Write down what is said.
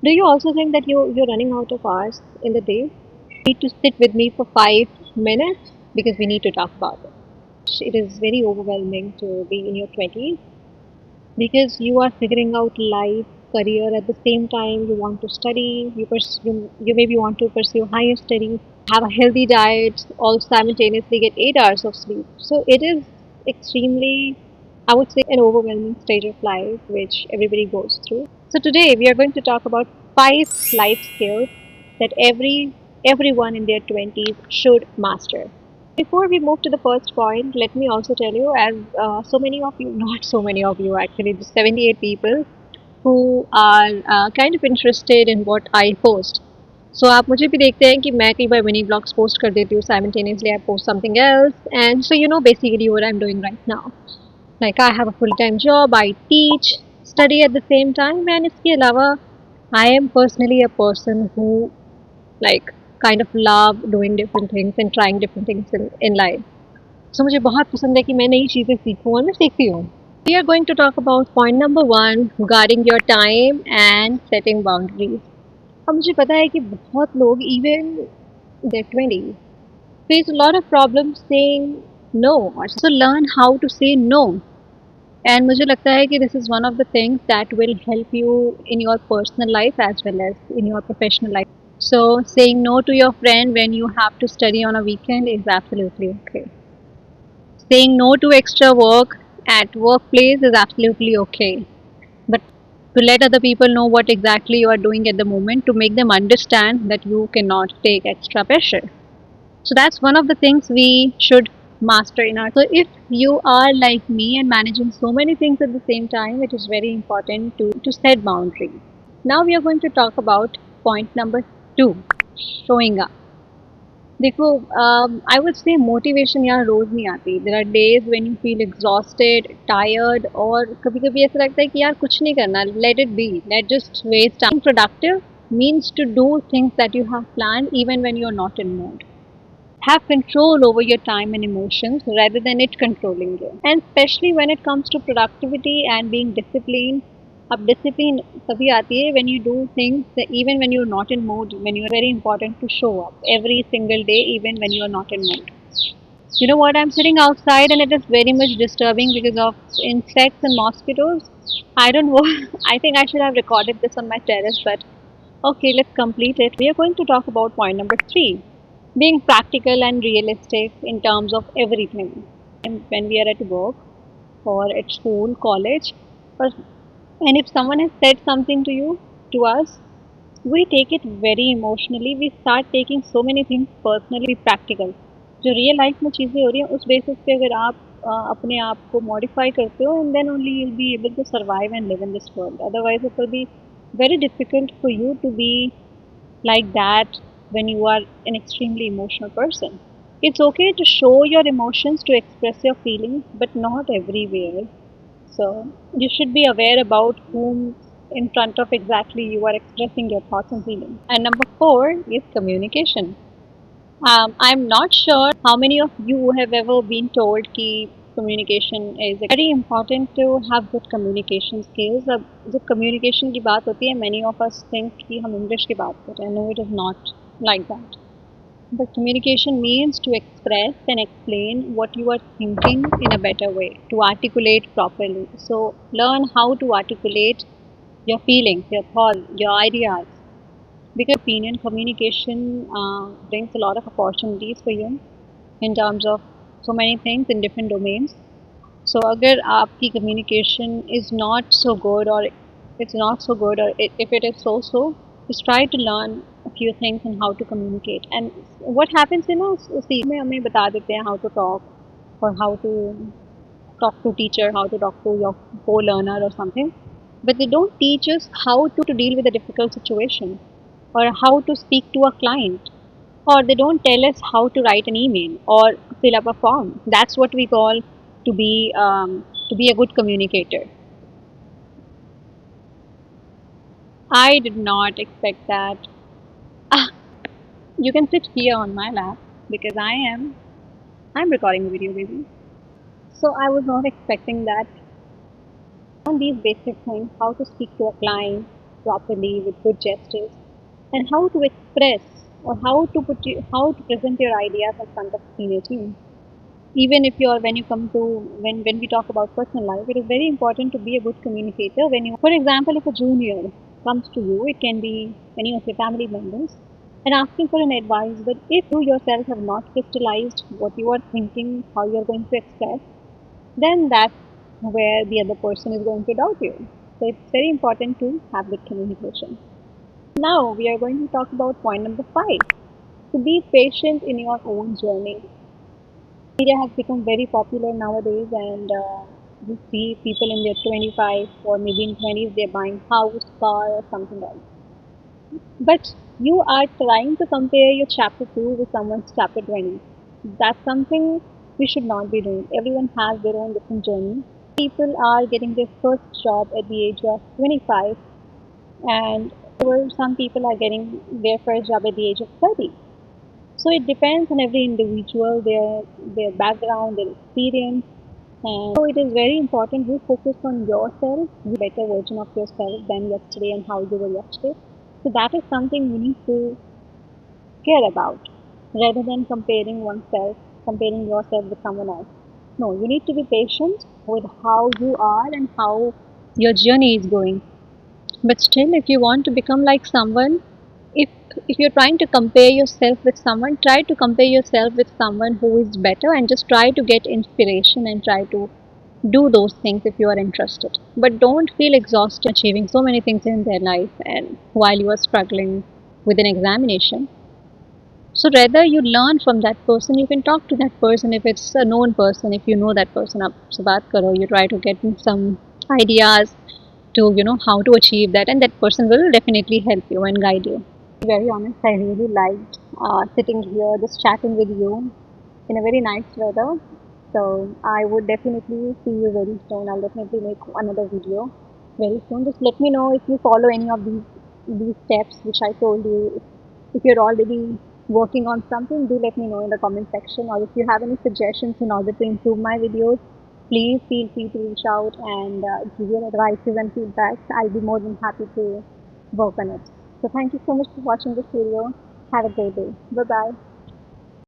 Do you also think that you're running out of hours in the day? Need to sit with me for 5 minutes because we need to talk about it. It is very overwhelming to be in your 20s because you are figuring out life, career at the same time. You want to study, you maybe want to pursue higher studies, have a healthy diet, all simultaneously get 8 hours of sleep. So it is extremely, I would say, an overwhelming stage of life which everybody goes through. So today we are going to talk about 5 life skills that everyone in their 20s should master. Before we move to the first point, let me also tell you, as so many of you, not so many of you actually, the 78 people who are kind of interested in what I post. So आप मुझे भी देखते हैं कि मैं कई बार mini blogs post कर देती हूँ simultaneously I post something else, and so you know basically what I'm doing right now. Like I have a full-time job, I teach, study at the same time, and इसके अलावा I am personally a person who like kind of love doing different things and trying different things in life. So मुझे बहुत पसंद है कि मैं नई चीज़ें सीखूँ और मैं सीखती हूँ. We are going to talk about point number one, guarding your time and setting boundaries. अब मुझे पता है कि बहुत लोग even their 20s face a lot of problems saying no. So learn how to say no. And मुझे लगता है कि this is one of the things that will help you in your personal life as well as in your professional life. So saying no to your friend when you have to study on a weekend is absolutely okay. Saying no to extra work at workplace is absolutely okay. But to let other people know what exactly you are doing at the moment, to make them understand that you cannot take extra pressure. So that's one of the things we should master in our. So if you are like me and managing so many things at the same time, it is very important to set boundaries. Now we are going to talk about point number two, showing up. देखो, I would say motivation यहाँ रोज़ नहीं आती. There are days when you feel exhausted, tired, और कभी-कभी ऐसा लगता है कि यार कुछ नहीं करना, let it be, let just waste time. Productive means to do things that you have planned even when you're not in mood. Have control over your time and emotions rather than it controlling you. And especially when it comes to productivity and being disciplined, अब discipline तभी आती है when you do things that even when you're not in mood, when you're very important to show up every single day even when you're not in mood. You know what, I'm sitting outside and it is very much disturbing because of insects and mosquitoes. I don't know. I think I should have recorded this on my terrace, but okay, let's complete it. We are going to talk about point number three, being practical and realistic in terms of everything. And when we are at work or at school, college, or and if someone has said something to you, to us, we take it very emotionally. We start taking so many things personally. Practical जो real life में चीज़ें हो रही हैं उस basis पे अगर आप अपने आप को मॉडिफाई करते हो, and then only you be able to survive and live in this world. Otherwise it will be very difficult for you to be like that when you are an extremely emotional person. It's okay to show your emotions, to express your feelings, but not everywhere. So you should be aware about whom in front of exactly you are expressing your thoughts and feelings. And number four is communication. I'm not sure how many of you have ever been told कि communication is very important to have good communication skills. अब जब communication की बात होती है, many of us think कि हम English की बात कर रहे हैं. No, it is not like that. But communication means to express and explain what you are thinking in a better way, to articulate properly. So learn how to articulate your feelings, your thoughts, your ideas, because opinion communication brings a lot of opportunities for you in terms of so many things in different domains. So अगर आपकी communication is not so good, or it's not so good, or if it is so, just try to learn a few things on how to communicate. And what happens in us, see में हमें बता देते हैं how to talk, or how to talk to teacher, how to talk to your co-learner or something, but they don't teach us how to deal with a difficult situation, or how to speak to a client, or they don't tell us how to write an email or fill up a form. That's what we call to be a good communicator. I did not expect that. Ah, you can sit here on my lap because I'm recording the video, baby. So I was not expecting that. On these basic things, how to speak to a client, properly with good gestures, and how to express or how to present your ideas in front of senior team. Even if you're when you come to when we talk about personal life, it is very important to be a good communicator. When you, for example, if a junior comes to you, it can be any of your family members, and asking for an advice, but if you yourself have not crystallized what you are thinking, how you are going to express, then that's where the other person is going to doubt you. So it's very important to have good communication. Now we are going to talk about point number 5, to be patient in your own journey. Media has become very popular nowadays, and you see people in their 25 or maybe in 20s, they're buying house, car, or something like that. But you are trying to compare your chapter 2 with someone's chapter 20. That's something we should not be doing. Everyone has their own different journey. People are getting their first job at the age of 25, and some people are getting their first job at the age of 30. So it depends on every individual, their background, their experience, and so it is very important you focus on yourself, you better version of yourself than yesterday and how you were yesterday. So that is something you need to care about, rather than comparing yourself with someone else. No, you need to be patient with how you are and how your journey is going. But still, if you want to become like someone, if if you're trying to compare yourself with someone, try to compare yourself with someone who is better, and just try to get inspiration and try to do those things if you are interested. But don't feel exhausted achieving so many things in their life and while you are struggling with an examination. So rather you learn from that person, you can talk to that person if it's a known person, if you know that person up so baat karo, you try to get some ideas to how to achieve that, and that person will definitely help you and guide you. To be very honest, I really liked sitting here just chatting with you in a very nice weather. So I would definitely see you very soon. I'll definitely make another video very soon. Just let me know if you follow any of these steps which I told you. If you're already working on something, do let me know in the comment section, or if you have any suggestions in order to improve my videos, please feel free to reach out and give your advices and feedbacks. I'll be more than happy to work on it. So thank you so much for watching this video. Have a great day. Bye bye.